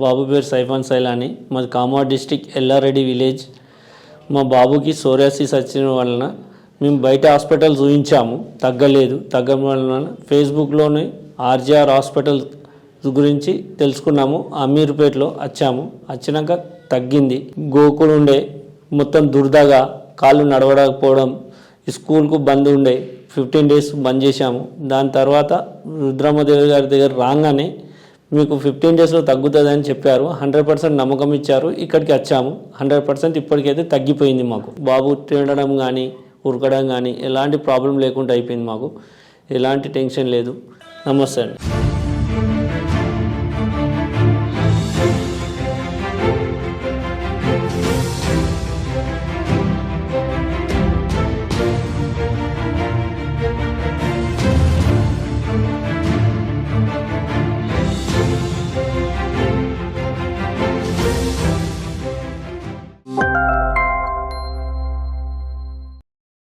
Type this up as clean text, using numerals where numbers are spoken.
బాబు పేరు సైఫాన్ సైలాని, మాది Kamareddy district Yellareddy village. మా బాబుకి సోరియాసిస్ వచ్చిన వలన మేము బయట హాస్పిటల్ చూపించాము, తగ్గడం వలన ఫేస్బుక్లోనే ఆర్జీఆర్ హాస్పిటల్ గురించి తెలుసుకున్నాము. అమీర్పేటలో వచ్చినాక తగ్గింది. గోకులు ఉండే మొత్తం దురదగా, కాళ్ళు నడవడకపోవడం, స్కూల్కు బంద్ ఉండే 15 days బంద్ చేశాము. దాని తర్వాత రుద్రమ్మదేవి గారి దగ్గర రాగానే మీకు 15 daysలో తగ్గుతుందని చెప్పారు. 100% నమ్మకం ఇచ్చారు. ఇక్కడికి వచ్చాము. 100% ఇప్పటికైతే తగ్గిపోయింది. మాకు బాబు తినడం కానీ ఉరకడం కానీ ఎలాంటి ప్రాబ్లం లేకుండా అయిపోయింది. మాకు ఎలాంటి టెన్షన్ లేదు. నమస్తే అండి.